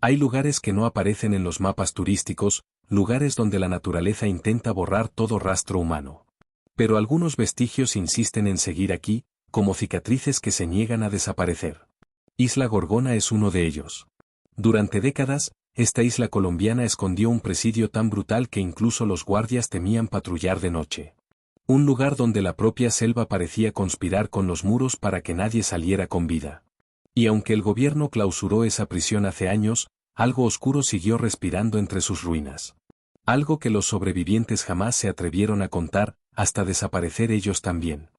Hay lugares que no aparecen en los mapas turísticos, lugares donde la naturaleza intenta borrar todo rastro humano. Pero algunos vestigios insisten en seguir aquí, como cicatrices que se niegan a desaparecer. Isla Gorgona es uno de ellos. Durante décadas, esta isla colombiana escondió un presidio tan brutal que incluso los guardias temían patrullar de noche. Un lugar donde la propia selva parecía conspirar con los muros para que nadie saliera con vida. Y aunque el gobierno clausuró esa prisión hace años, algo oscuro siguió respirando entre sus ruinas. Algo que los sobrevivientes jamás se atrevieron a contar, hasta desaparecer ellos también.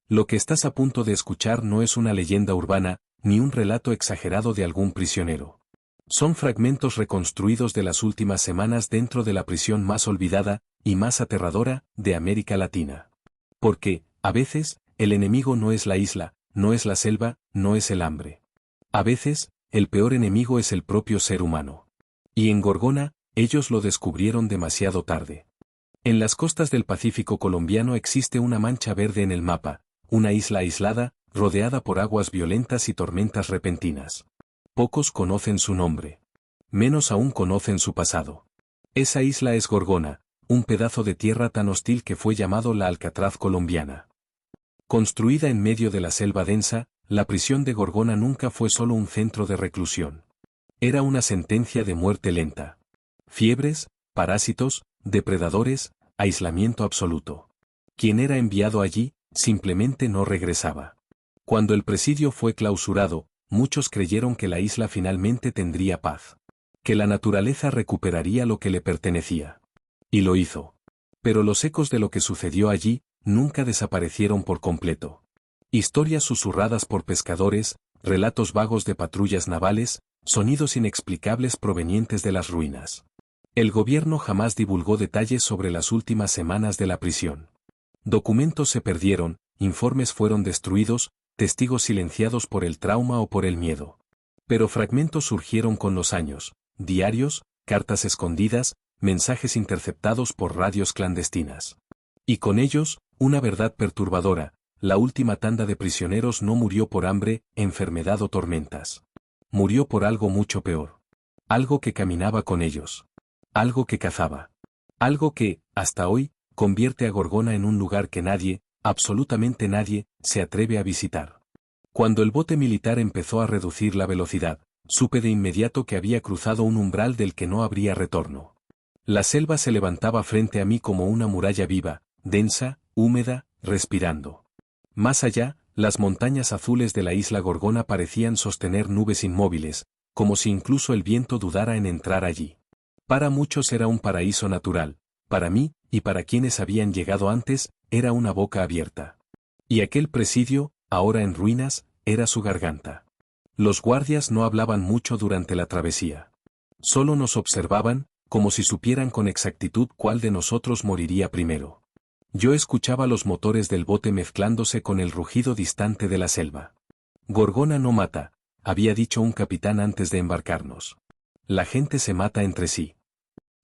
Lo que estás a punto de escuchar no es una leyenda urbana, ni un relato exagerado de algún prisionero. Son fragmentos reconstruidos de las últimas semanas dentro de la prisión más olvidada, y más aterradora, de América Latina. Porque, a veces, el enemigo no es la isla, no es la selva, no es el hambre. A veces, el peor enemigo es el propio ser humano. Y en Gorgona, ellos lo descubrieron demasiado tarde. En las costas del Pacífico colombiano existe una mancha verde en el mapa, una isla aislada, rodeada por aguas violentas y tormentas repentinas. Pocos conocen su nombre. Menos aún conocen su pasado. Esa isla es Gorgona, un pedazo de tierra tan hostil que fue llamado la Alcatraz colombiana. Construida en medio de la selva densa, la prisión de Gorgona nunca fue solo un centro de reclusión. Era una sentencia de muerte lenta. Fiebres, parásitos, depredadores, aislamiento absoluto. Quien era enviado allí, simplemente no regresaba. Cuando el presidio fue clausurado, muchos creyeron que la isla finalmente tendría paz. Que la naturaleza recuperaría lo que le pertenecía. Y lo hizo. Pero los ecos de lo que sucedió allí, nunca desaparecieron por completo. Historias susurradas por pescadores, relatos vagos de patrullas navales, sonidos inexplicables provenientes de las ruinas. El gobierno jamás divulgó detalles sobre las últimas semanas de la prisión. Documentos se perdieron, informes fueron destruidos, testigos silenciados por el trauma o por el miedo. Pero fragmentos surgieron con los años, diarios, cartas escondidas, mensajes interceptados por radios clandestinas. Y con ellos, una verdad perturbadora: la última tanda de prisioneros no murió por hambre, enfermedad o tormentas. Murió por algo mucho peor. Algo que caminaba con ellos. Algo que cazaba. Algo que, hasta hoy, convierte a Gorgona en un lugar que nadie, absolutamente nadie, se atreve a visitar. Cuando el bote militar empezó a reducir la velocidad, supe de inmediato que había cruzado un umbral del que no habría retorno. La selva se levantaba frente a mí como una muralla viva, densa, húmeda, respirando. Más allá, las montañas azules de la isla Gorgona parecían sostener nubes inmóviles, como si incluso el viento dudara en entrar allí. Para muchos era un paraíso natural, para mí, y para quienes habían llegado antes, era una boca abierta. Y aquel presidio, ahora en ruinas, era su garganta. Los guardias no hablaban mucho durante la travesía. Solo nos observaban, como si supieran con exactitud cuál de nosotros moriría primero. Yo escuchaba los motores del bote mezclándose con el rugido distante de la selva. Gorgona no mata, había dicho un capitán antes de embarcarnos. La gente se mata entre sí.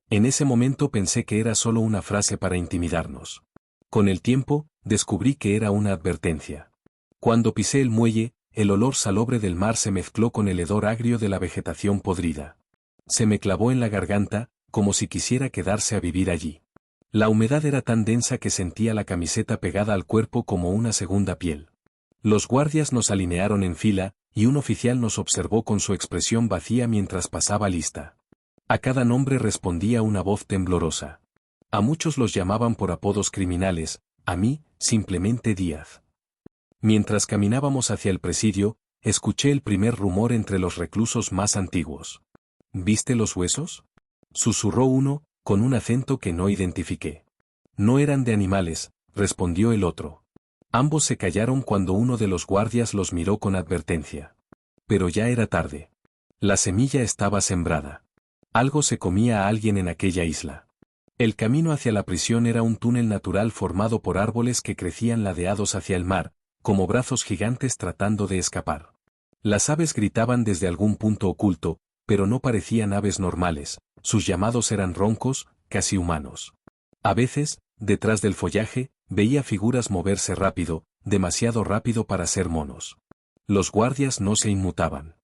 En ese momento pensé que era solo una frase para intimidarnos. Con el tiempo, descubrí que era una advertencia. Cuando pisé el muelle, el olor salobre del mar se mezcló con el hedor agrio de la vegetación podrida. Se me clavó en la garganta, como si quisiera quedarse a vivir allí. La humedad era tan densa que sentía la camiseta pegada al cuerpo como una segunda piel. Los guardias nos alinearon en fila, y un oficial nos observó con su expresión vacía mientras pasaba lista. A cada nombre respondía una voz temblorosa. A muchos los llamaban por apodos criminales, a mí, simplemente Díaz. Mientras caminábamos hacia el presidio, escuché el primer rumor entre los reclusos más antiguos. ¿Viste los huesos?, susurró uno, con un acento que no identifiqué. No eran de animales, respondió el otro. Ambos se callaron cuando uno de los guardias los miró con advertencia. Pero ya era tarde. La semilla estaba sembrada. Algo se comía a alguien en aquella isla. El camino hacia la prisión era un túnel natural formado por árboles que crecían ladeados hacia el mar, como brazos gigantes tratando de escapar. Las aves gritaban desde algún punto oculto, pero no parecían aves normales, sus llamados eran roncos, casi humanos. A veces, detrás del follaje, veía figuras moverse rápido, demasiado rápido para ser monos. Los guardias no se inmutaban.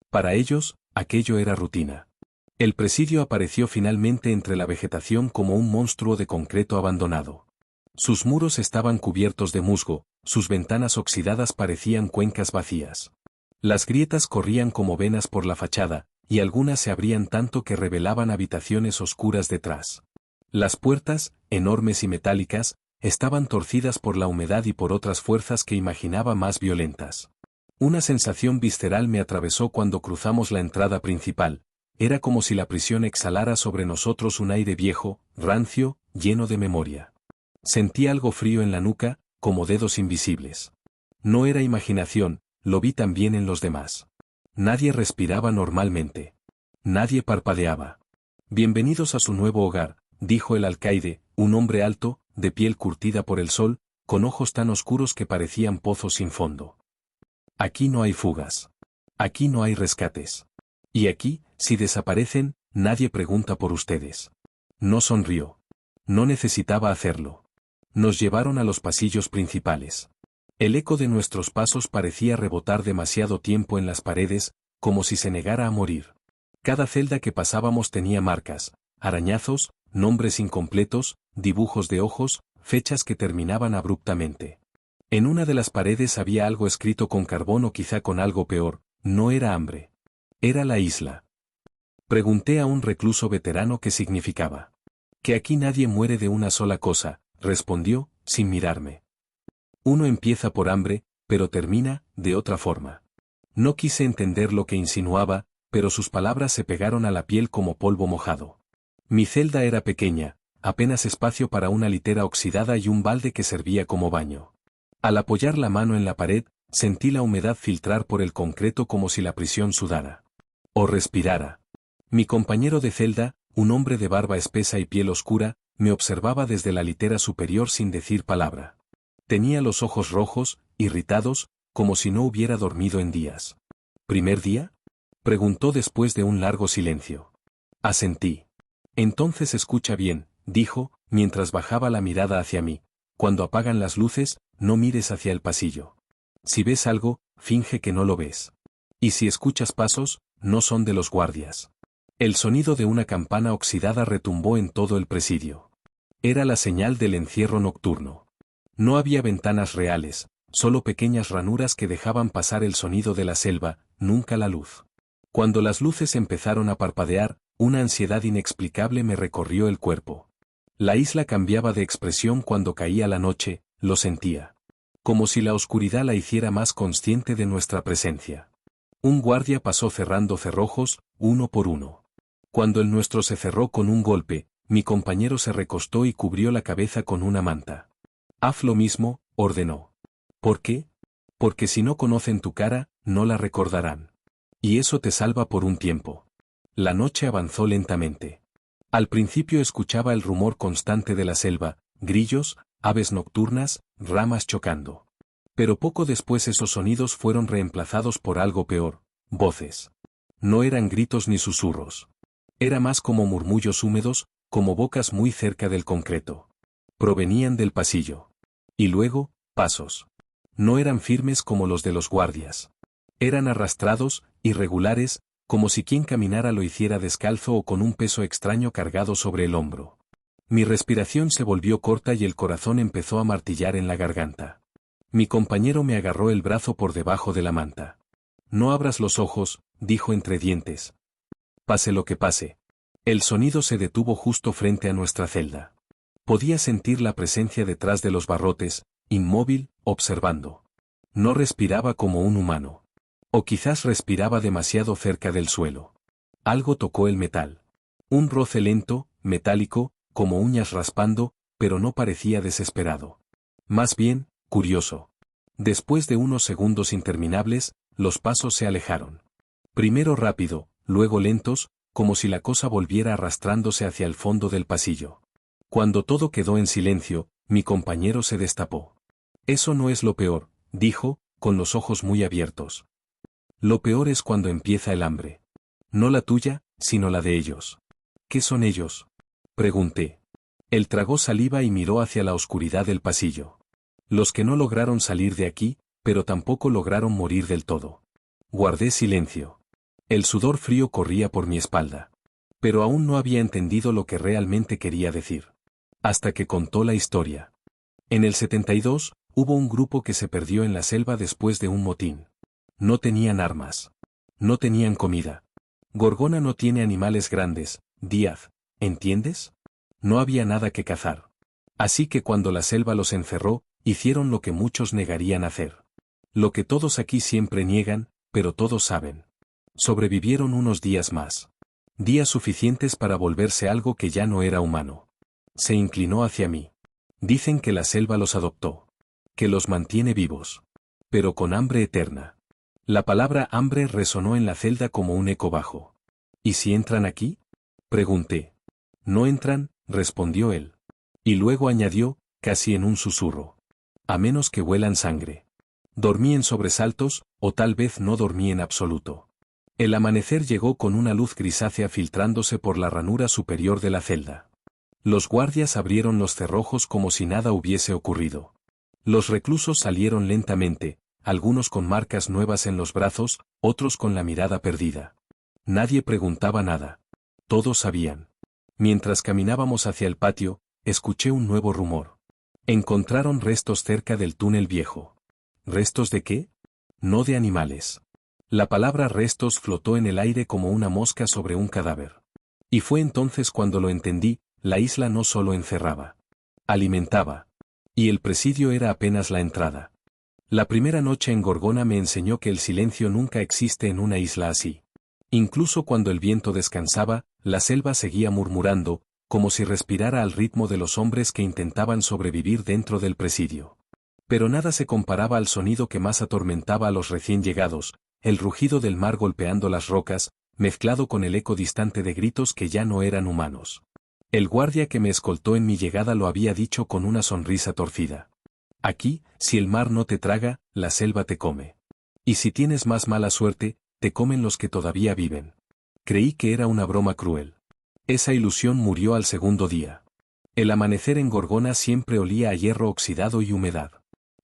Para ellos, aquello era rutina. El presidio apareció finalmente entre la vegetación como un monstruo de concreto abandonado. Sus muros estaban cubiertos de musgo, sus ventanas oxidadas parecían cuencas vacías. Las grietas corrían como venas por la fachada, y algunas se abrían tanto que revelaban habitaciones oscuras detrás. Las puertas, enormes y metálicas, estaban torcidas por la humedad y por otras fuerzas que imaginaba más violentas. Una sensación visceral me atravesó cuando cruzamos la entrada principal. Era como si la prisión exhalara sobre nosotros un aire viejo, rancio, lleno de memoria. Sentí algo frío en la nuca, como dedos invisibles. No era imaginación, lo vi también en los demás. Nadie respiraba normalmente. Nadie parpadeaba. Bienvenidos a su nuevo hogar, dijo el alcaide, un hombre alto, de piel curtida por el sol, con ojos tan oscuros que parecían pozos sin fondo. Aquí no hay fugas. Aquí no hay rescates. Y aquí, si desaparecen, nadie pregunta por ustedes. No sonrió. No necesitaba hacerlo. Nos llevaron a los pasillos principales. El eco de nuestros pasos parecía rebotar demasiado tiempo en las paredes, como si se negara a morir. Cada celda que pasábamos tenía marcas, arañazos, nombres incompletos, dibujos de ojos, fechas que terminaban abruptamente. En una de las paredes había algo escrito con carbón o quizá con algo peor, no era hambre. Era la isla. Pregunté a un recluso veterano qué significaba. Que aquí nadie muere de una sola cosa, respondió, sin mirarme. Uno empieza por hambre, pero termina, de otra forma. No quise entender lo que insinuaba, pero sus palabras se pegaron a la piel como polvo mojado. Mi celda era pequeña, apenas espacio para una litera oxidada y un balde que servía como baño. Al apoyar la mano en la pared, sentí la humedad filtrar por el concreto como si la prisión sudara. O respirara. Mi compañero de celda, un hombre de barba espesa y piel oscura, me observaba desde la litera superior sin decir palabra. Tenía los ojos rojos, irritados, como si no hubiera dormido en días. ¿Primer día?, preguntó después de un largo silencio. Asentí. Entonces escucha bien, dijo, mientras bajaba la mirada hacia mí. Cuando apagan las luces, no mires hacia el pasillo. Si ves algo, finge que no lo ves. Y si escuchas pasos, no son de los guardias. El sonido de una campana oxidada retumbó en todo el presidio. Era la señal del encierro nocturno. No había ventanas reales, solo pequeñas ranuras que dejaban pasar el sonido de la selva, nunca la luz. Cuando las luces empezaron a parpadear, una ansiedad inexplicable me recorrió el cuerpo. La isla cambiaba de expresión cuando caía la noche, lo sentía. Como si la oscuridad la hiciera más consciente de nuestra presencia. Un guardia pasó cerrando cerrojos, uno por uno. Cuando el nuestro se cerró con un golpe, mi compañero se recostó y cubrió la cabeza con una manta. Haz lo mismo, ordenó. ¿Por qué? Porque si no conocen tu cara, no la recordarán. Y eso te salva por un tiempo. La noche avanzó lentamente. Al principio escuchaba el rumor constante de la selva, grillos, aves nocturnas, ramas chocando. Pero poco después esos sonidos fueron reemplazados por algo peor, voces. No eran gritos ni susurros. Era más como murmullos húmedos, como bocas muy cerca del concreto. Provenían del pasillo. Y luego, pasos. No eran firmes como los de los guardias. Eran arrastrados, irregulares, como si quien caminara lo hiciera descalzo o con un peso extraño cargado sobre el hombro. Mi respiración se volvió corta y el corazón empezó a martillar en la garganta. Mi compañero me agarró el brazo por debajo de la manta. No abras los ojos, dijo entre dientes. Pase lo que pase. El sonido se detuvo justo frente a nuestra celda. Podía sentir la presencia detrás de los barrotes, inmóvil, observando. No respiraba como un humano. O quizás respiraba demasiado cerca del suelo. Algo tocó el metal. Un roce lento, metálico, como uñas raspando, pero no parecía desesperado. Más bien, curioso. Después de unos segundos interminables, los pasos se alejaron. Primero rápido, luego lentos, como si la cosa volviera arrastrándose hacia el fondo del pasillo. Cuando todo quedó en silencio, mi compañero se destapó. Eso no es lo peor, dijo, con los ojos muy abiertos. Lo peor es cuando empieza el hambre. No la tuya, sino la de ellos. ¿Qué son ellos?, pregunté. Él tragó saliva y miró hacia la oscuridad del pasillo. Los que no lograron salir de aquí, pero tampoco lograron morir del todo. Guardé silencio. El sudor frío corría por mi espalda. Pero aún no había entendido lo que realmente quería decir. Hasta que contó la historia. En el 72, hubo un grupo que se perdió en la selva después de un motín. No tenían armas. No tenían comida. Gorgona no tiene animales grandes, Díaz, ¿entiendes? No había nada que cazar. Así que cuando la selva los encerró, hicieron lo que muchos negarían hacer. Lo que todos aquí siempre niegan, pero todos saben. Sobrevivieron unos días más. Días suficientes para volverse algo que ya no era humano. Se inclinó hacia mí. Dicen que la selva los adoptó. Que los mantiene vivos. Pero con hambre eterna. La palabra hambre resonó en la celda como un eco bajo. ¿Y si entran aquí? Pregunté. No entran, respondió él. Y luego añadió, casi en un susurro. A menos que huelan sangre. Dormí en sobresaltos, o tal vez no dormí en absoluto. El amanecer llegó con una luz grisácea filtrándose por la ranura superior de la celda. Los guardias abrieron los cerrojos como si nada hubiese ocurrido. Los reclusos salieron lentamente, algunos con marcas nuevas en los brazos, otros con la mirada perdida. Nadie preguntaba nada. Todos sabían. Mientras caminábamos hacia el patio, escuché un nuevo rumor. Encontraron restos cerca del túnel viejo. ¿Restos de qué? No de animales. La palabra restos flotó en el aire como una mosca sobre un cadáver. Y fue entonces cuando lo entendí, la isla no solo encerraba. Alimentaba. Y el presidio era apenas la entrada. La primera noche en Gorgona me enseñó que el silencio nunca existe en una isla así. Incluso cuando el viento descansaba, la selva seguía murmurando, como si respirara al ritmo de los hombres que intentaban sobrevivir dentro del presidio. Pero nada se comparaba al sonido que más atormentaba a los recién llegados, el rugido del mar golpeando las rocas, mezclado con el eco distante de gritos que ya no eran humanos. El guardia que me escoltó en mi llegada lo había dicho con una sonrisa torcida. Aquí, si el mar no te traga, la selva te come. Y si tienes más mala suerte, te comen los que todavía viven. Creí que era una broma cruel. Esa ilusión murió al segundo día. El amanecer en Gorgona siempre olía a hierro oxidado y humedad.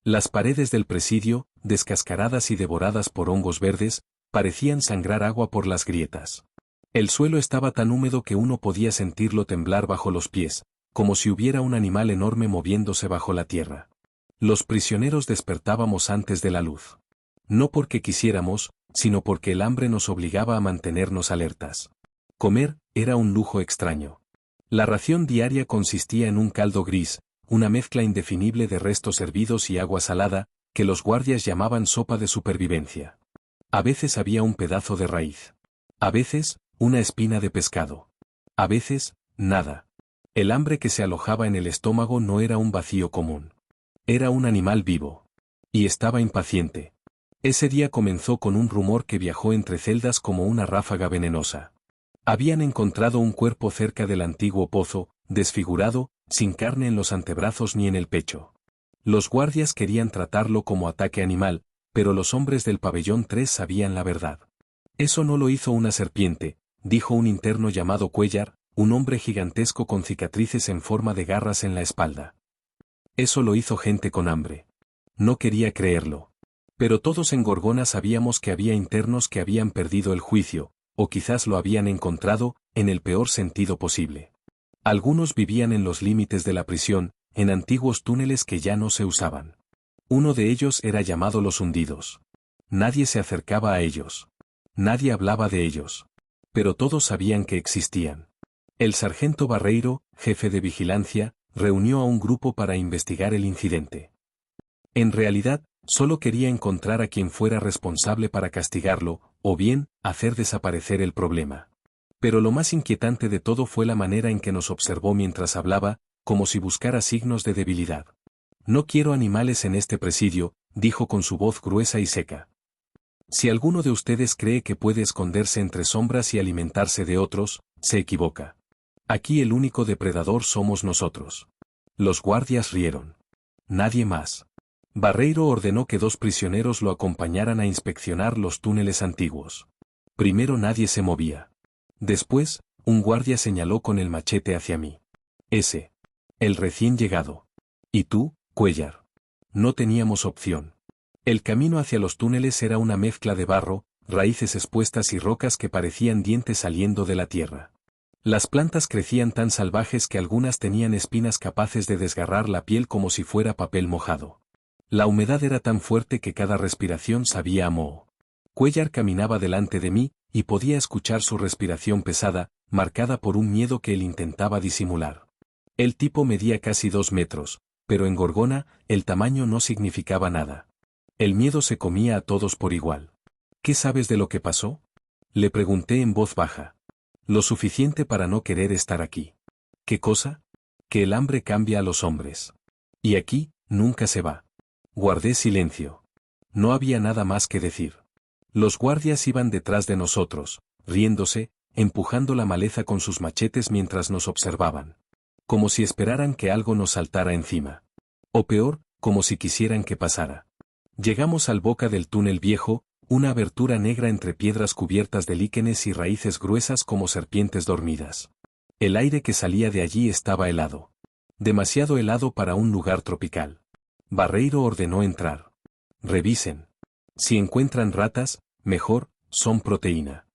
Las paredes del presidio, descascaradas y devoradas por hongos verdes, parecían sangrar agua por las grietas. El suelo estaba tan húmedo que uno podía sentirlo temblar bajo los pies, como si hubiera un animal enorme moviéndose bajo la tierra. Los prisioneros despertábamos antes de la luz. No porque quisiéramos, sino porque el hambre nos obligaba a mantenernos alertas. Comer era un lujo extraño. La ración diaria consistía en un caldo gris, una mezcla indefinible de restos hervidos y agua salada, que los guardias llamaban sopa de supervivencia. A veces había un pedazo de raíz. A veces, una espina de pescado. A veces, nada. El hambre que se alojaba en el estómago no era un vacío común. Era un animal vivo. Y estaba impaciente. Ese día comenzó con un rumor que viajó entre celdas como una ráfaga venenosa. Habían encontrado un cuerpo cerca del antiguo pozo, desfigurado, sin carne en los antebrazos ni en el pecho. Los guardias querían tratarlo como ataque animal, pero los hombres del pabellón 3 sabían la verdad. Eso no lo hizo una serpiente, dijo un interno llamado Cuellar, un hombre gigantesco con cicatrices en forma de garras en la espalda. Eso lo hizo gente con hambre. No quería creerlo. Pero todos en Gorgona sabíamos que había internos que habían perdido el juicio, o quizás lo habían encontrado, en el peor sentido posible. Algunos vivían en los límites de la prisión, en antiguos túneles que ya no se usaban. Uno de ellos era llamado Los Hundidos. Nadie se acercaba a ellos. Nadie hablaba de ellos. Pero todos sabían que existían. El sargento Barreiro, jefe de vigilancia, reunió a un grupo para investigar el incidente. En realidad, solo quería encontrar a quien fuera responsable para castigarlo, o bien, hacer desaparecer el problema. Pero lo más inquietante de todo fue la manera en que nos observó mientras hablaba, como si buscara signos de debilidad. No quiero animales en este presidio, dijo con su voz gruesa y seca. Si alguno de ustedes cree que puede esconderse entre sombras y alimentarse de otros, se equivoca. Aquí el único depredador somos nosotros. Los guardias rieron. Nadie más. Barreiro ordenó que 2 prisioneros lo acompañaran a inspeccionar los túneles antiguos. Primero nadie se movía. Después, un guardia señaló con el machete hacia mí. Ese. El recién llegado. ¿Y tú, Cuellar? No teníamos opción. El camino hacia los túneles era una mezcla de barro, raíces expuestas y rocas que parecían dientes saliendo de la tierra. Las plantas crecían tan salvajes que algunas tenían espinas capaces de desgarrar la piel como si fuera papel mojado. La humedad era tan fuerte que cada respiración sabía a moho. Cuellar caminaba delante de mí, y podía escuchar su respiración pesada, marcada por un miedo que él intentaba disimular. El tipo medía casi 2 metros, pero en Gorgona, el tamaño no significaba nada. El miedo se comía a todos por igual. ¿Qué sabes de lo que pasó? Le pregunté en voz baja. Lo suficiente para no querer estar aquí. ¿Qué cosa? Que el hambre cambia a los hombres. Y aquí, nunca se va. Guardé silencio. No había nada más que decir. Los guardias iban detrás de nosotros, riéndose, empujando la maleza con sus machetes mientras nos observaban. Como si esperaran que algo nos saltara encima. O peor, como si quisieran que pasara. Llegamos al boca del túnel viejo, una abertura negra entre piedras cubiertas de líquenes y raíces gruesas como serpientes dormidas. El aire que salía de allí estaba helado. Demasiado helado para un lugar tropical. Barreiro ordenó entrar. Revisen. Si encuentran ratas, mejor, son proteína.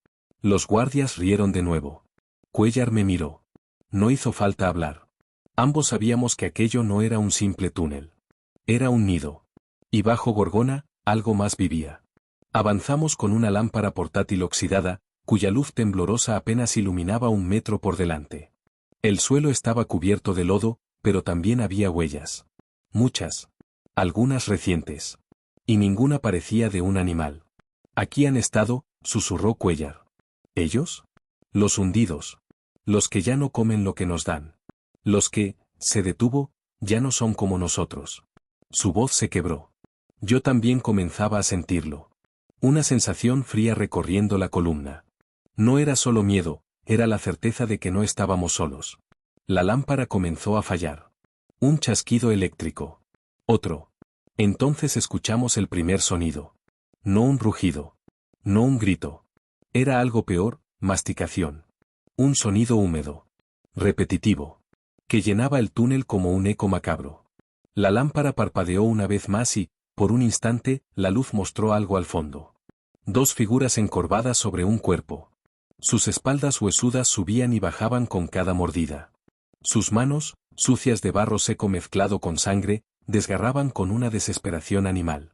Los guardias rieron de nuevo. Cuellar me miró. No hizo falta hablar. Ambos sabíamos que aquello no era un simple túnel. Era un nido. Y bajo Gorgona, algo más vivía. Avanzamos con una lámpara portátil oxidada, cuya luz temblorosa apenas iluminaba 1 metro por delante. El suelo estaba cubierto de lodo, pero también había huellas. Muchas. Algunas recientes. Y ninguna parecía de un animal. Aquí han estado, susurró Cuellar. ¿Ellos? Los hundidos. Los que ya no comen lo que nos dan. Los que, se detuvo, ya no son como nosotros. Su voz se quebró. Yo también comenzaba a sentirlo. Una sensación fría recorriendo la columna. No era solo miedo, era la certeza de que no estábamos solos. La lámpara comenzó a fallar. Un chasquido eléctrico. Otro. Entonces escuchamos el primer sonido. No un rugido. No un grito. Era algo peor, masticación. Un sonido húmedo. Repetitivo. Que llenaba el túnel como un eco macabro. La lámpara parpadeó una vez más y, por un instante, la luz mostró algo al fondo. 2 figuras encorvadas sobre un cuerpo. Sus espaldas huesudas subían y bajaban con cada mordida. Sus manos, sucias de barro seco mezclado con sangre, desgarraban con una desesperación animal.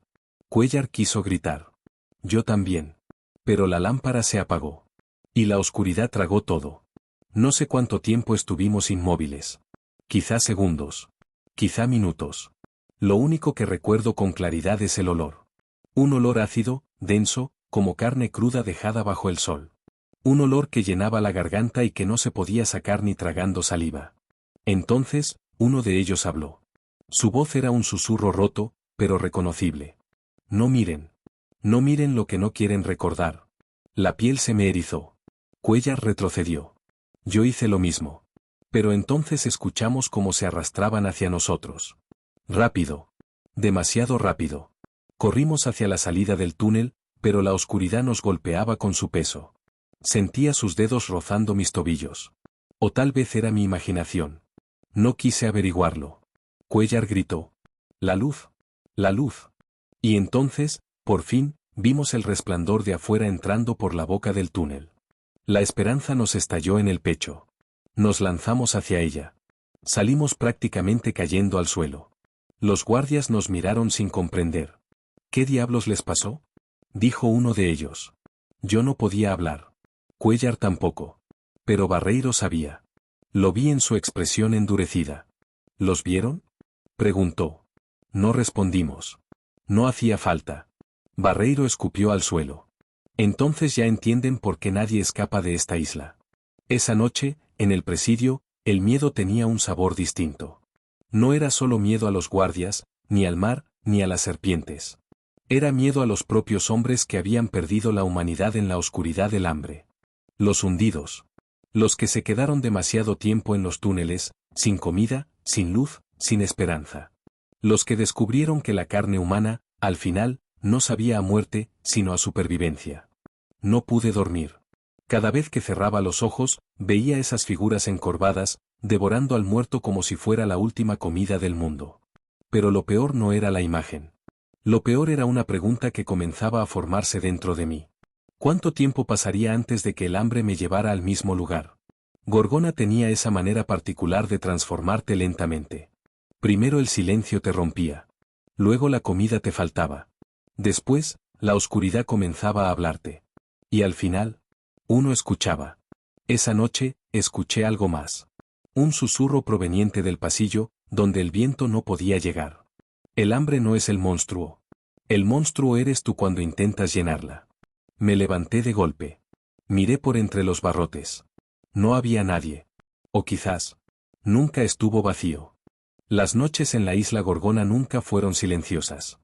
Cuellar quiso gritar. Yo también. Pero la lámpara se apagó. Y la oscuridad tragó todo. No sé cuánto tiempo estuvimos inmóviles. Quizá segundos. Quizá minutos. Lo único que recuerdo con claridad es el olor. Un olor ácido, denso, como carne cruda dejada bajo el sol. Un olor que llenaba la garganta y que no se podía sacar ni tragando saliva. Entonces, uno de ellos habló. Su voz era un susurro roto, pero reconocible. No miren. No miren lo que no quieren recordar. La piel se me erizó. Cuellar retrocedió. Yo hice lo mismo. Pero entonces escuchamos cómo se arrastraban hacia nosotros. Rápido. Demasiado rápido. Corrimos hacia la salida del túnel, pero la oscuridad nos golpeaba con su peso. Sentía sus dedos rozando mis tobillos. O tal vez era mi imaginación. No quise averiguarlo. Cuellar gritó. La luz. La luz. Y entonces, por fin, vimos el resplandor de afuera entrando por la boca del túnel. La esperanza nos estalló en el pecho. Nos lanzamos hacia ella. Salimos prácticamente cayendo al suelo. Los guardias nos miraron sin comprender. ¿Qué diablos les pasó? Dijo uno de ellos. Yo no podía hablar. Cuellar tampoco. Pero Barreiro sabía. Lo vi en su expresión endurecida. ¿Los vieron? Preguntó. No respondimos. No hacía falta. Barreiro escupió al suelo. Entonces ya entienden por qué nadie escapa de esta isla. Esa noche, en el presidio, el miedo tenía un sabor distinto. No era solo miedo a los guardias, ni al mar, ni a las serpientes. Era miedo a los propios hombres que habían perdido la humanidad en la oscuridad del hambre. Los hundidos. Los que se quedaron demasiado tiempo en los túneles, sin comida, sin luz, sin esperanza. Los que descubrieron que la carne humana, al final, no sabía a muerte, sino a supervivencia. No pude dormir. Cada vez que cerraba los ojos, veía esas figuras encorvadas, devorando al muerto como si fuera la última comida del mundo. Pero lo peor no era la imagen. Lo peor era una pregunta que comenzaba a formarse dentro de mí. ¿Cuánto tiempo pasaría antes de que el hambre me llevara al mismo lugar? Gorgona tenía esa manera particular de transformarte lentamente. Primero el silencio te rompía. Luego la comida te faltaba. Después, la oscuridad comenzaba a hablarte. Y al final, uno escuchaba. Esa noche, escuché algo más. Un susurro proveniente del pasillo, donde el viento no podía llegar. El hambre no es el monstruo. El monstruo eres tú cuando intentas llenarla. Me levanté de golpe. Miré por entre los barrotes. No había nadie. O quizás, nunca estuvo vacío. Las noches en la isla Gorgona nunca fueron silenciosas.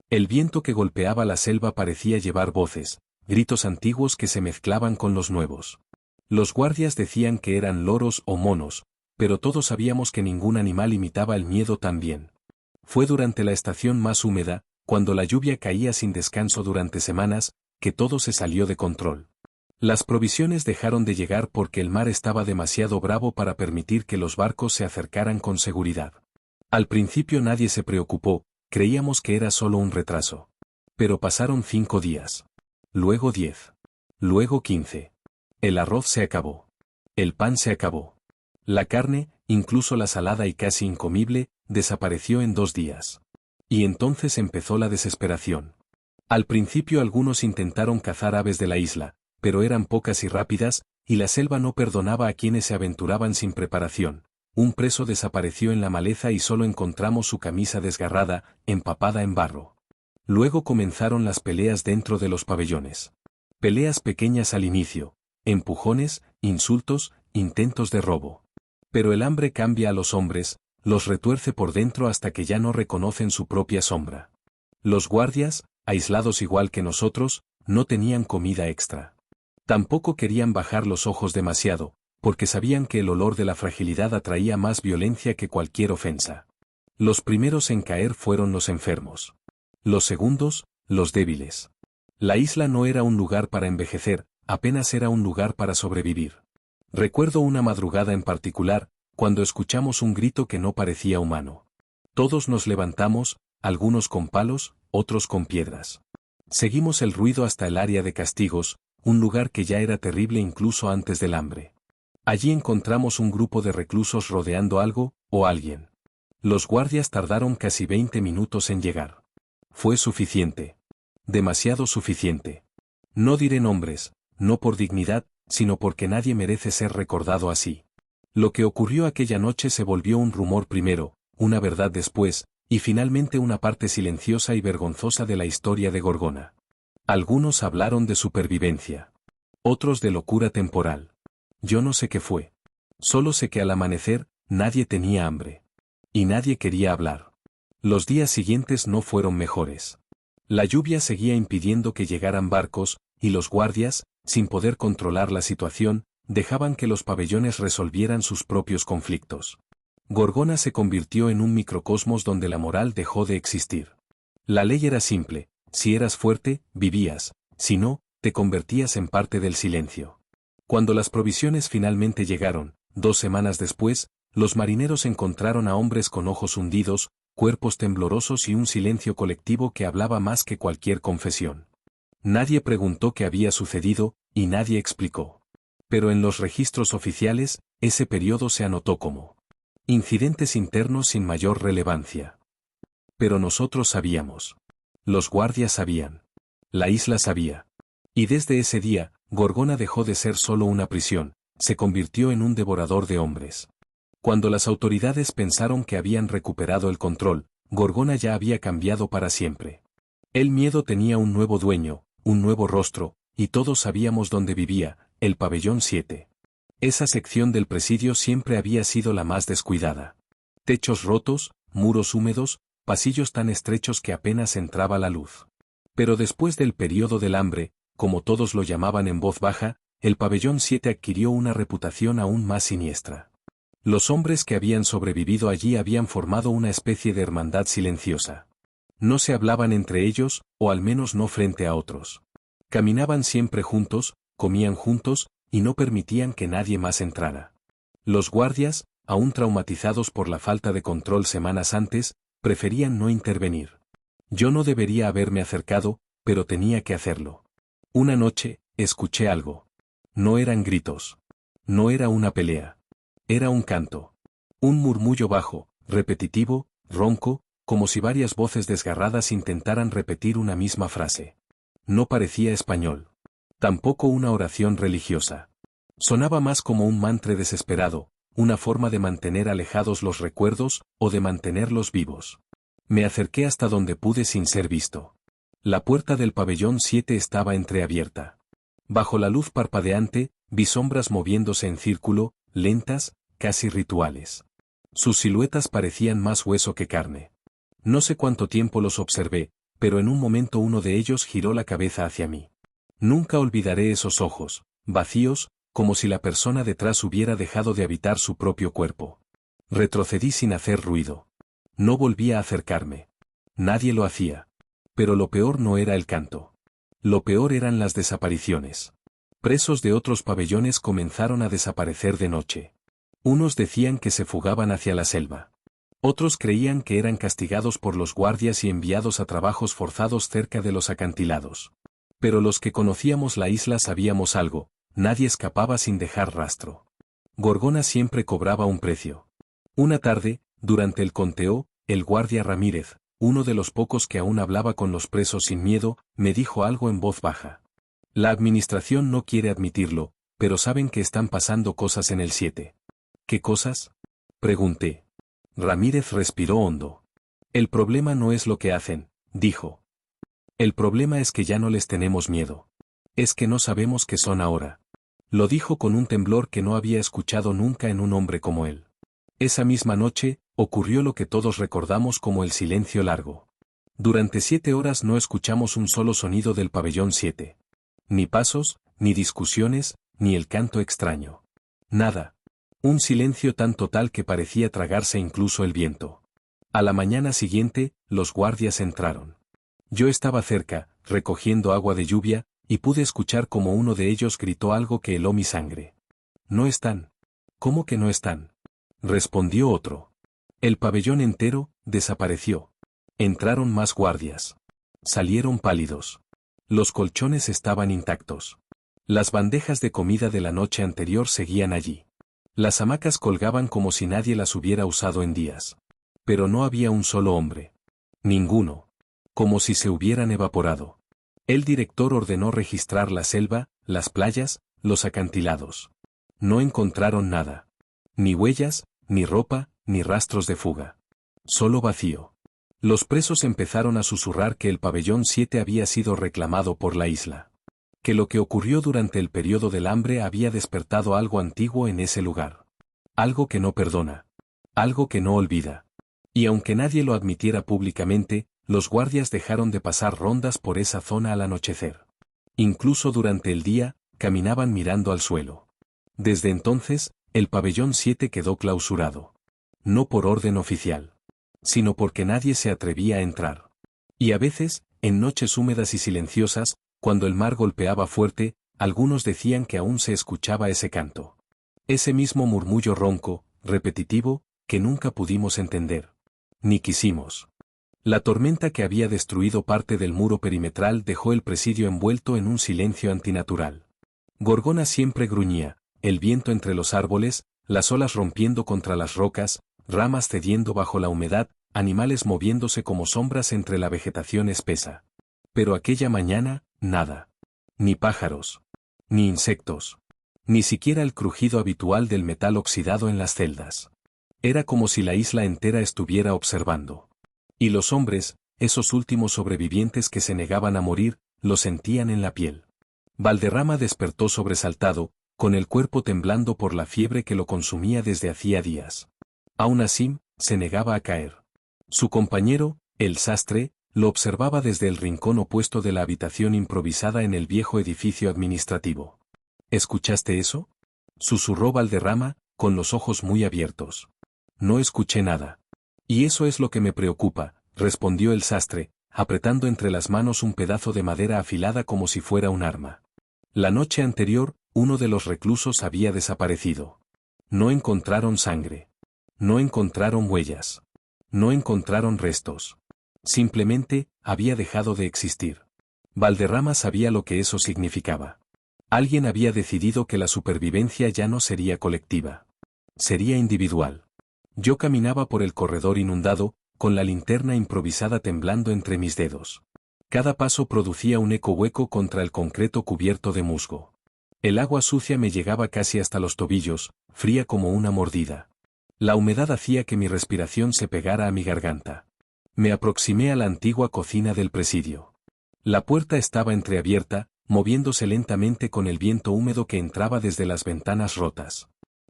El viento que golpeaba la selva parecía llevar voces, gritos antiguos que se mezclaban con los nuevos. Los guardias decían que eran loros o monos, pero todos sabíamos que ningún animal imitaba el miedo tan bien. Fue durante la estación más húmeda, cuando la lluvia caía sin descanso durante semanas, que todo se salió de control. Las provisiones dejaron de llegar porque el mar estaba demasiado bravo para permitir que los barcos se acercaran con seguridad. Al principio nadie se preocupó, creíamos que era solo un retraso. Pero pasaron 5 días. Luego 10. Luego 15. El arroz se acabó. El pan se acabó. La carne, incluso la salada y casi incomible, desapareció en 2 días. Y entonces empezó la desesperación. Al principio algunos intentaron cazar aves de la isla, pero eran pocas y rápidas, y la selva no perdonaba a quienes se aventuraban sin preparación. Un preso desapareció en la maleza y solo encontramos su camisa desgarrada, empapada en barro. Luego comenzaron las peleas dentro de los pabellones. Peleas pequeñas al inicio, empujones, insultos, intentos de robo. Pero el hambre cambia a los hombres, los retuerce por dentro hasta que ya no reconocen su propia sombra. Los guardias, aislados igual que nosotros, no tenían comida extra. Tampoco querían bajar los ojos demasiado, porque sabían que el olor de la fragilidad atraía más violencia que cualquier ofensa. Los primeros en caer fueron los enfermos. Los segundos, los débiles. La isla no era un lugar para envejecer, apenas era un lugar para sobrevivir. Recuerdo una madrugada en particular, cuando escuchamos un grito que no parecía humano. Todos nos levantamos, algunos con palos, otros con piedras. Seguimos el ruido hasta el área de castigos, un lugar que ya era terrible incluso antes del hambre. Allí encontramos un grupo de reclusos rodeando algo, o alguien. Los guardias tardaron casi 20 minutos en llegar. Fue suficiente. Demasiado suficiente. No diré nombres, no por dignidad, sino porque nadie merece ser recordado así. Lo que ocurrió aquella noche se volvió un rumor primero, una verdad después, y finalmente una parte silenciosa y vergonzosa de la historia de Gorgona. Algunos hablaron de supervivencia. Otros de locura temporal. Yo no sé qué fue. Solo sé que al amanecer, nadie tenía hambre. Y nadie quería hablar. Los días siguientes no fueron mejores. La lluvia seguía impidiendo que llegaran barcos, y los guardias, sin poder controlar la situación, dejaban que los pabellones resolvieran sus propios conflictos. Gorgona se convirtió en un microcosmos donde la moral dejó de existir. La ley era simple: si eras fuerte, vivías, si no, te convertías en parte del silencio. Cuando las provisiones finalmente llegaron, 2 semanas después, los marineros encontraron a hombres con ojos hundidos, cuerpos temblorosos y un silencio colectivo que hablaba más que cualquier confesión. Nadie preguntó qué había sucedido, y nadie explicó. Pero en los registros oficiales, ese periodo se anotó como incidentes internos sin mayor relevancia. Pero nosotros sabíamos. Los guardias sabían. La isla sabía. Y desde ese día, Gorgona dejó de ser solo una prisión, se convirtió en un devorador de hombres. Cuando las autoridades pensaron que habían recuperado el control, Gorgona ya había cambiado para siempre. El miedo tenía un nuevo dueño, un nuevo rostro, y todos sabíamos dónde vivía, el pabellón 7. Esa sección del presidio siempre había sido la más descuidada. Techos rotos, muros húmedos, pasillos tan estrechos que apenas entraba la luz. Pero después del periodo del hambre, como todos lo llamaban en voz baja, el pabellón 7 adquirió una reputación aún más siniestra. Los hombres que habían sobrevivido allí habían formado una especie de hermandad silenciosa. No se hablaban entre ellos, o al menos no frente a otros. Caminaban siempre juntos, comían juntos, y no permitían que nadie más entrara. Los guardias, aún traumatizados por la falta de control semanas antes, preferían no intervenir. Yo no debería haberme acercado, pero tenía que hacerlo. Una noche, escuché algo. No eran gritos. No era una pelea. Era un canto. Un murmullo bajo, repetitivo, ronco, como si varias voces desgarradas intentaran repetir una misma frase. No parecía español. Tampoco una oración religiosa. Sonaba más como un mantre desesperado, una forma de mantener alejados los recuerdos, o de mantenerlos vivos. Me acerqué hasta donde pude sin ser visto. La puerta del pabellón 7 estaba entreabierta. Bajo la luz parpadeante, vi sombras moviéndose en círculo, lentas, casi rituales. Sus siluetas parecían más hueso que carne. No sé cuánto tiempo los observé, pero en un momento uno de ellos giró la cabeza hacia mí. Nunca olvidaré esos ojos, vacíos, como si la persona detrás hubiera dejado de habitar su propio cuerpo. Retrocedí sin hacer ruido. No volví a acercarme. Nadie lo hacía. Pero lo peor no era el canto. Lo peor eran las desapariciones. Presos de otros pabellones comenzaron a desaparecer de noche. Unos decían que se fugaban hacia la selva. Otros creían que eran castigados por los guardias y enviados a trabajos forzados cerca de los acantilados. Pero los que conocíamos la isla sabíamos algo, nadie escapaba sin dejar rastro. Gorgona siempre cobraba un precio. Una tarde, durante el conteo, el guardia Ramírez, uno de los pocos que aún hablaba con los presos sin miedo, me dijo algo en voz baja. La administración no quiere admitirlo, pero saben que están pasando cosas en el 7. ¿Qué cosas? Pregunté. Ramírez respiró hondo. El problema no es lo que hacen, dijo. El problema es que ya no les tenemos miedo. Es que no sabemos qué son ahora. Lo dijo con un temblor que no había escuchado nunca en un hombre como él. Esa misma noche, ocurrió lo que todos recordamos como el silencio largo. Durante 7 horas no escuchamos un solo sonido del pabellón 7. Ni pasos, ni discusiones, ni el canto extraño. Nada. Un silencio tan total que parecía tragarse incluso el viento. A la mañana siguiente, los guardias entraron. Yo estaba cerca, recogiendo agua de lluvia, y pude escuchar como uno de ellos gritó algo que heló mi sangre. «No están». «¿Cómo que no están?», respondió otro. El pabellón entero desapareció. Entraron más guardias. Salieron pálidos. Los colchones estaban intactos. Las bandejas de comida de la noche anterior seguían allí. Las hamacas colgaban como si nadie las hubiera usado en días. Pero no había un solo hombre. Ninguno. Como si se hubieran evaporado. El director ordenó registrar la selva, las playas, los acantilados. No encontraron nada. Ni huellas, ni ropa, ni rastros de fuga. Solo vacío. Los presos empezaron a susurrar que el pabellón 7 había sido reclamado por la isla. Que lo que ocurrió durante el periodo del hambre había despertado algo antiguo en ese lugar. Algo que no perdona. Algo que no olvida. Y aunque nadie lo admitiera públicamente, los guardias dejaron de pasar rondas por esa zona al anochecer. Incluso durante el día, caminaban mirando al suelo. Desde entonces, el pabellón 7 quedó clausurado. No por orden oficial. Sino porque nadie se atrevía a entrar. Y a veces, en noches húmedas y silenciosas, cuando el mar golpeaba fuerte, algunos decían que aún se escuchaba ese canto. Ese mismo murmullo ronco, repetitivo, que nunca pudimos entender. Ni quisimos. La tormenta que había destruido parte del muro perimetral dejó el presidio envuelto en un silencio antinatural. Gorgona siempre gruñía, el viento entre los árboles, las olas rompiendo contra las rocas, ramas cediendo bajo la humedad, animales moviéndose como sombras entre la vegetación espesa. Pero aquella mañana, nada. Ni pájaros. Ni insectos. Ni siquiera el crujido habitual del metal oxidado en las celdas. Era como si la isla entera estuviera observando. Y los hombres, esos últimos sobrevivientes que se negaban a morir, lo sentían en la piel. Valderrama despertó sobresaltado, con el cuerpo temblando por la fiebre que lo consumía desde hacía días. Aún así, se negaba a caer. Su compañero, el sastre, lo observaba desde el rincón opuesto de la habitación improvisada en el viejo edificio administrativo. ¿Escuchaste eso?, susurró Valderrama, con los ojos muy abiertos. No escuché nada. Y eso es lo que me preocupa, respondió el sastre, apretando entre las manos un pedazo de madera afilada como si fuera un arma. La noche anterior, uno de los reclusos había desaparecido. No encontraron sangre. No encontraron huellas. No encontraron restos. Simplemente, había dejado de existir. Valderrama sabía lo que eso significaba. Alguien había decidido que la supervivencia ya no sería colectiva. Sería individual. Yo caminaba por el corredor inundado, con la linterna improvisada temblando entre mis dedos. Cada paso producía un eco hueco contra el concreto cubierto de musgo. El agua sucia me llegaba casi hasta los tobillos, fría como una mordida. La humedad hacía que mi respiración se pegara a mi garganta. Me aproximé a la antigua cocina del presidio. La puerta estaba entreabierta, moviéndose lentamente con el viento húmedo que entraba desde las ventanas rotas.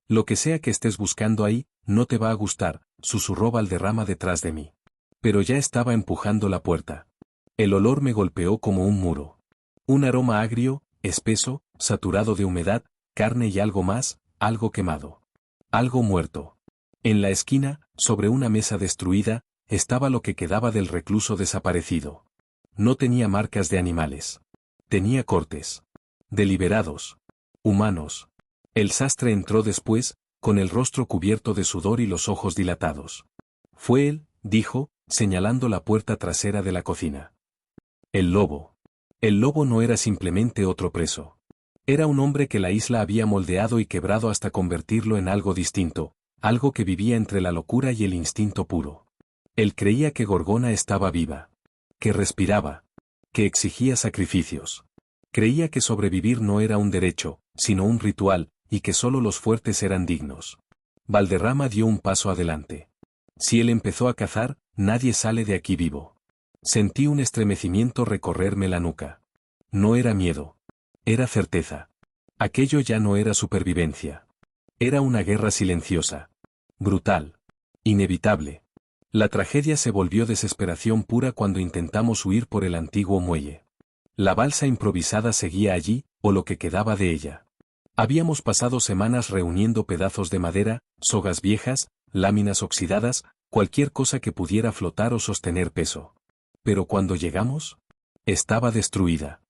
Lo que sea que estés buscando ahí, no te va a gustar, susurró Valderrama detrás de mí. Pero ya estaba empujando la puerta. El olor me golpeó como un muro. Un aroma agrio, espeso, saturado de humedad, carne y algo más, algo quemado. Algo muerto. En la esquina, sobre una mesa destruida, estaba lo que quedaba del recluso desaparecido. No tenía marcas de animales. Tenía cortes. Deliberados. Humanos. El sastre entró después, con el rostro cubierto de sudor y los ojos dilatados. Fue él, dijo, señalando la puerta trasera de la cocina. El lobo. El lobo no era simplemente otro preso. Era un hombre que la isla había moldeado y quebrado hasta convertirlo en algo distinto, algo que vivía entre la locura y el instinto puro. Él creía que Gorgona estaba viva. Que respiraba. Que exigía sacrificios. Creía que sobrevivir no era un derecho, sino un ritual, y que solo los fuertes eran dignos. Valderrama dio un paso adelante. Si él empezó a cazar, nadie sale de aquí vivo. Sentí un estremecimiento recorrerme la nuca. No era miedo. Era certeza. Aquello ya no era supervivencia. Era una guerra silenciosa. Brutal. Inevitable. La tragedia se volvió desesperación pura cuando intentamos huir por el antiguo muelle. La balsa improvisada seguía allí, o lo que quedaba de ella. Habíamos pasado semanas reuniendo pedazos de madera, sogas viejas, láminas oxidadas, cualquier cosa que pudiera flotar o sostener peso. Pero cuando llegamos, estaba destruida.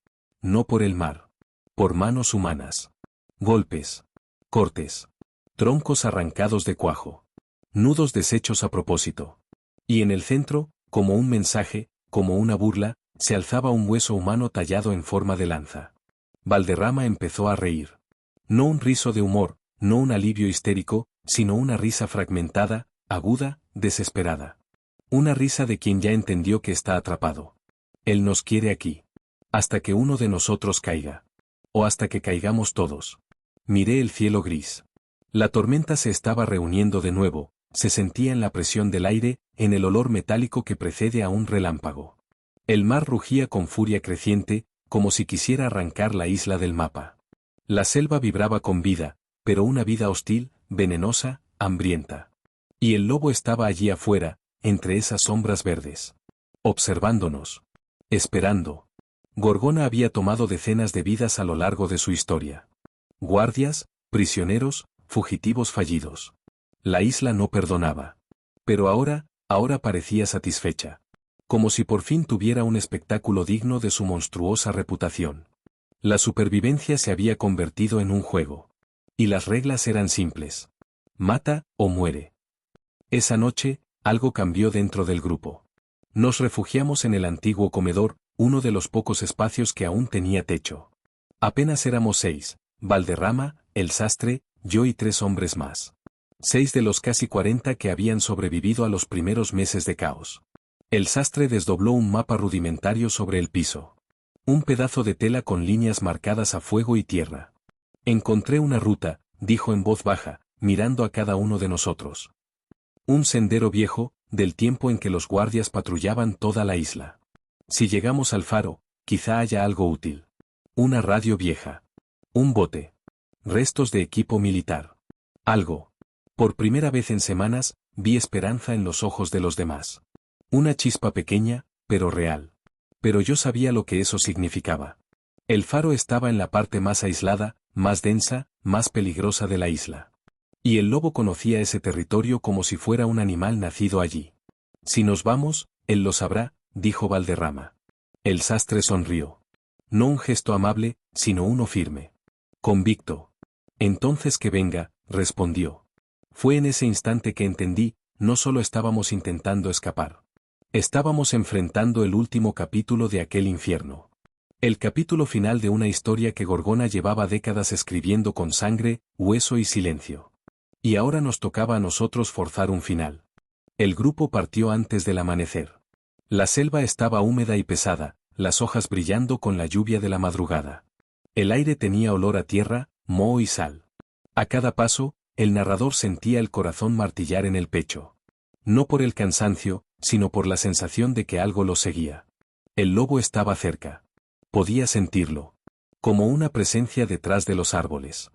No por el mar. Por manos humanas. Golpes. Cortes. Troncos arrancados de cuajo. Nudos deshechos a propósito. Y en el centro, como un mensaje, como una burla, se alzaba un hueso humano tallado en forma de lanza. Valderrama empezó a reír. No un riso de humor, no un alivio histérico, sino una risa fragmentada, aguda, desesperada. Una risa de quien ya entendió que está atrapado. Él nos quiere aquí. Hasta que uno de nosotros caiga. O hasta que caigamos todos. Miré el cielo gris. La tormenta se estaba reuniendo de nuevo, se sentía en la presión del aire, en el olor metálico que precede a un relámpago. El mar rugía con furia creciente, como si quisiera arrancar la isla del mapa. La selva vibraba con vida, pero una vida hostil, venenosa, hambrienta. Y el lobo estaba allí afuera, entre esas sombras verdes. Observándonos. Esperando. Gorgona había tomado decenas de vidas a lo largo de su historia. Guardias, prisioneros, fugitivos fallidos. La isla no perdonaba. Pero ahora parecía satisfecha. Como si por fin tuviera un espectáculo digno de su monstruosa reputación. La supervivencia se había convertido en un juego. Y las reglas eran simples. Mata o muere. Esa noche, algo cambió dentro del grupo. Nos refugiamos en el antiguo comedor, uno de los pocos espacios que aún tenía techo. Apenas éramos 6, Valderrama, el sastre, yo y 3 hombres más. 6 de los casi 40 que habían sobrevivido a los primeros meses de caos. El sastre desdobló un mapa rudimentario sobre el piso. Un pedazo de tela con líneas marcadas a fuego y tierra. Encontré una ruta, dijo en voz baja, mirando a cada uno de nosotros. Un sendero viejo, del tiempo en que los guardias patrullaban toda la isla. Si llegamos al faro, quizá haya algo útil. Una radio vieja. Un bote. Restos de equipo militar. Algo. Por primera vez en semanas, vi esperanza en los ojos de los demás. Una chispa pequeña, pero real. Pero yo sabía lo que eso significaba. El faro estaba en la parte más aislada, más densa, más peligrosa de la isla. Y el lobo conocía ese territorio como si fuera un animal nacido allí. Si nos vamos, él lo sabrá, dijo Valderrama. El sastre sonrió. No un gesto amable, sino uno firme. Convicto. Entonces que venga, respondió. Fue en ese instante que entendí, no solo estábamos intentando escapar. Estábamos enfrentando el último capítulo de aquel infierno. El capítulo final de una historia que Gorgona llevaba décadas escribiendo con sangre, hueso y silencio. Y ahora nos tocaba a nosotros forzar un final. El grupo partió antes del amanecer. La selva estaba húmeda y pesada, las hojas brillando con la lluvia de la madrugada. El aire tenía olor a tierra, moho y sal. A cada paso, el narrador sentía el corazón martillar en el pecho. No por el cansancio, sino por la sensación de que algo lo seguía. El lobo estaba cerca. Podía sentirlo. Como una presencia detrás de los árboles.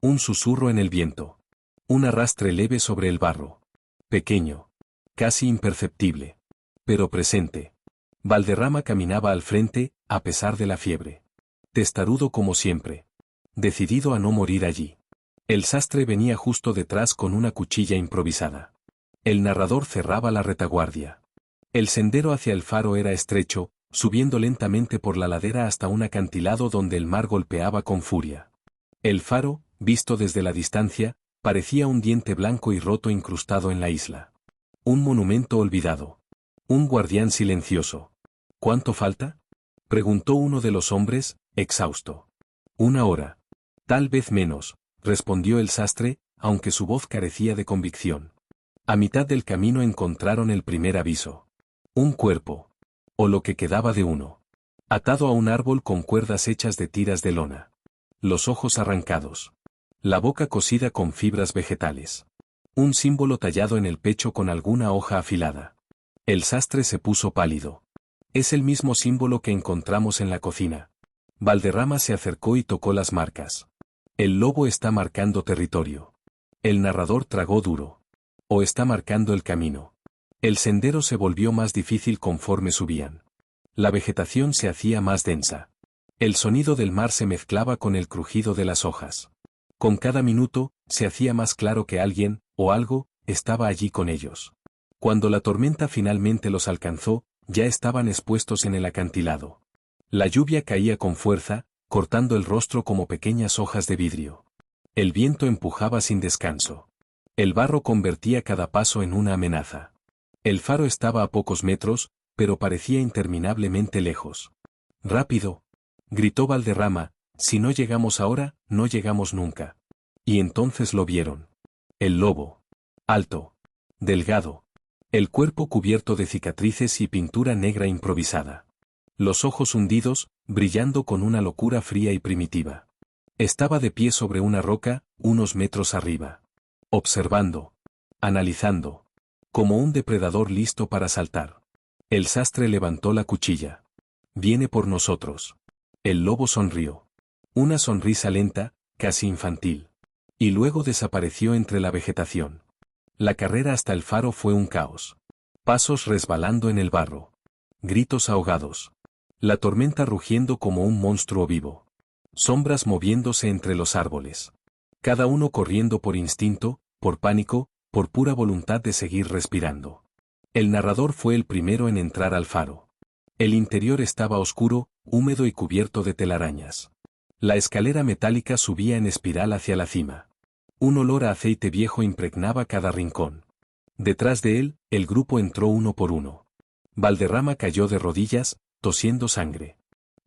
Un susurro en el viento. Un arrastre leve sobre el barro. Pequeño. Casi imperceptible. Pero presente. Valderrama caminaba al frente, a pesar de la fiebre. Testarudo como siempre. Decidido a no morir allí. El sastre venía justo detrás con una cuchilla improvisada. El narrador cerraba la retaguardia. El sendero hacia el faro era estrecho, subiendo lentamente por la ladera hasta un acantilado donde el mar golpeaba con furia. El faro, visto desde la distancia, parecía un diente blanco y roto incrustado en la isla. Un monumento olvidado. Un guardián silencioso. ¿Cuánto falta?, preguntó uno de los hombres, exhausto. 1 hora. Tal vez menos, respondió el sastre, aunque su voz carecía de convicción. A mitad del camino encontraron el primer aviso. Un cuerpo. O lo que quedaba de uno. Atado a un árbol con cuerdas hechas de tiras de lona. Los ojos arrancados. La boca cosida con fibras vegetales. Un símbolo tallado en el pecho con alguna hoja afilada. El sastre se puso pálido. Es el mismo símbolo que encontramos en la cocina. Valderrama se acercó y tocó las marcas. El lobo está marcando territorio. El narrador tragó duro. O está marcando el camino. El sendero se volvió más difícil conforme subían. La vegetación se hacía más densa. El sonido del mar se mezclaba con el crujido de las hojas. Con cada minuto, se hacía más claro que alguien, o algo, estaba allí con ellos. Cuando la tormenta finalmente los alcanzó, ya estaban expuestos en el acantilado. La lluvia caía con fuerza, cortando el rostro como pequeñas hojas de vidrio. El viento empujaba sin descanso. El barro convertía cada paso en una amenaza. El faro estaba a pocos metros, pero parecía interminablemente lejos. ¡Rápido!, gritó Valderrama, si no llegamos ahora, no llegamos nunca. Y entonces lo vieron. El lobo. Alto. Delgado. El cuerpo cubierto de cicatrices y pintura negra improvisada. Los ojos hundidos, brillando con una locura fría y primitiva. Estaba de pie sobre una roca, unos metros arriba. Observando. Analizando. Como un depredador listo para saltar. El sastre levantó la cuchilla. Viene por nosotros. El lobo sonrió. Una sonrisa lenta, casi infantil. Y luego desapareció entre la vegetación. La carrera hasta el faro fue un caos. Pasos resbalando en el barro. Gritos ahogados. La tormenta rugiendo como un monstruo vivo. Sombras moviéndose entre los árboles. Cada uno corriendo por instinto, por pánico, por pura voluntad de seguir respirando. El narrador fue el primero en entrar al faro. El interior estaba oscuro, húmedo y cubierto de telarañas. La escalera metálica subía en espiral hacia la cima. Un olor a aceite viejo impregnaba cada rincón. Detrás de él, el grupo entró uno por uno. Valderrama cayó de rodillas, tosiendo sangre.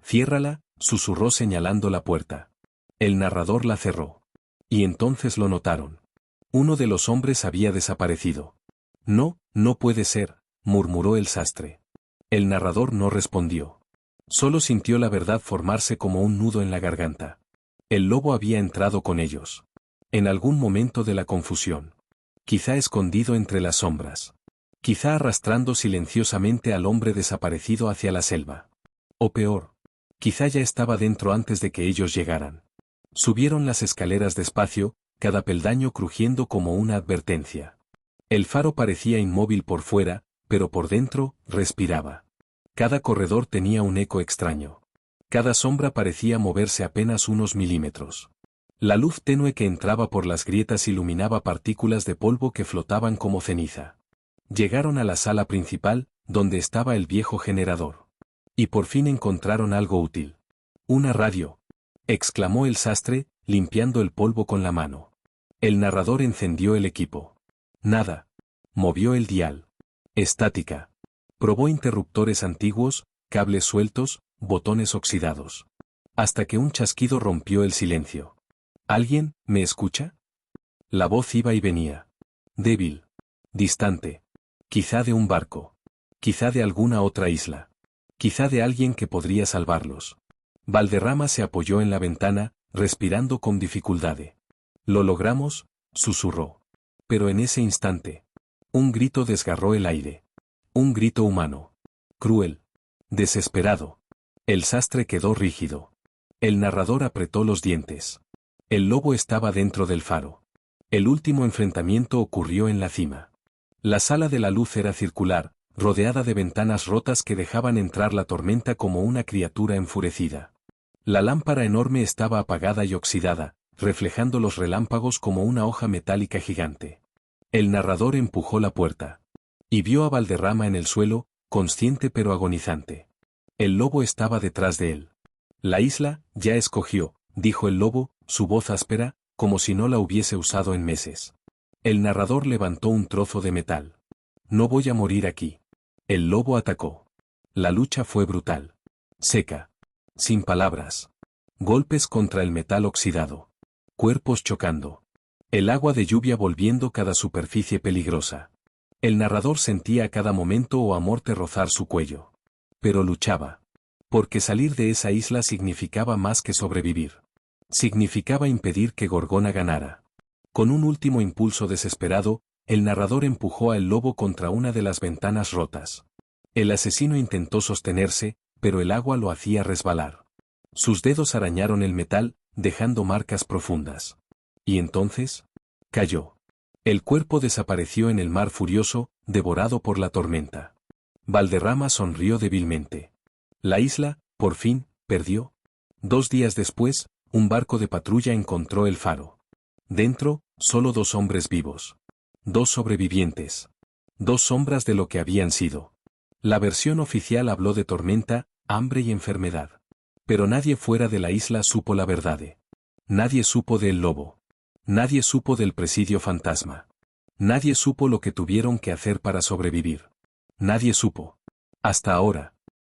«Ciérrala», susurró señalando la puerta. El narrador la cerró. Y entonces lo notaron. Uno de los hombres había desaparecido. «No, no puede ser», murmuró el sastre. El narrador no respondió. Solo sintió la verdad formarse como un nudo en la garganta. El lobo había entrado con ellos. En algún momento de la confusión. Quizá escondido entre las sombras. Quizá arrastrando silenciosamente al hombre desaparecido hacia la selva. O peor. Quizá ya estaba dentro antes de que ellos llegaran. Subieron las escaleras despacio, cada peldaño crujiendo como una advertencia. El faro parecía inmóvil por fuera, pero por dentro, respiraba. Cada corredor tenía un eco extraño. Cada sombra parecía moverse apenas unos milímetros. La luz tenue que entraba por las grietas iluminaba partículas de polvo que flotaban como ceniza. Llegaron a la sala principal, donde estaba el viejo generador. Y por fin encontraron algo útil. «Una radio», exclamó el sastre, limpiando el polvo con la mano. El narrador encendió el equipo. Nada. Movió el dial. Estática. Probó interruptores antiguos, cables sueltos, botones oxidados. Hasta que un chasquido rompió el silencio. ¿Alguien me escucha? La voz iba y venía. Débil. Distante. Quizá de un barco. Quizá de alguna otra isla. Quizá de alguien que podría salvarlos. Valderrama se apoyó en la ventana, respirando con dificultad. «Lo logramos», susurró. Pero en ese instante, un grito desgarró el aire. Un grito humano. Cruel. Desesperado. El sastre quedó rígido. El narrador apretó los dientes. El lobo estaba dentro del faro. El último enfrentamiento ocurrió en la cima. La sala de la luz era circular, rodeada de ventanas rotas que dejaban entrar la tormenta como una criatura enfurecida. La lámpara enorme estaba apagada y oxidada, reflejando los relámpagos como una hoja metálica gigante. El narrador empujó la puerta. Y vio a Valderrama en el suelo, consciente pero agonizante. El lobo estaba detrás de él. La isla, ya escogió, dijo el lobo, su voz áspera, como si no la hubiese usado en meses. El narrador levantó un trozo de metal. No voy a morir aquí. El lobo atacó. La lucha fue brutal. Seca. Sin palabras. Golpes contra el metal oxidado. Cuerpos chocando. El agua de lluvia volviendo cada superficie peligrosa. El narrador sentía a cada momento o a muerte rozar su cuello. Pero luchaba. Porque salir de esa isla significaba más que sobrevivir. Significaba impedir que Gorgona ganara. Con un último impulso desesperado, el narrador empujó al lobo contra una de las ventanas rotas. El asesino intentó sostenerse, pero el agua lo hacía resbalar. Sus dedos arañaron el metal, dejando marcas profundas. Y entonces, cayó. El cuerpo desapareció en el mar furioso, devorado por la tormenta. Valderrama sonrió débilmente. La isla, por fin, perdió. 2 días después, un barco de patrulla encontró el faro. Dentro, solo 2 hombres vivos. 2 sobrevivientes. 2 sombras de lo que habían sido. La versión oficial habló de tormenta, hambre y enfermedad. Pero nadie fuera de la isla supo la verdad. Nadie supo del lobo. Nadie supo del presidio fantasma. Nadie supo lo que tuvieron que hacer para sobrevivir. Nadie supo. Hasta ahora.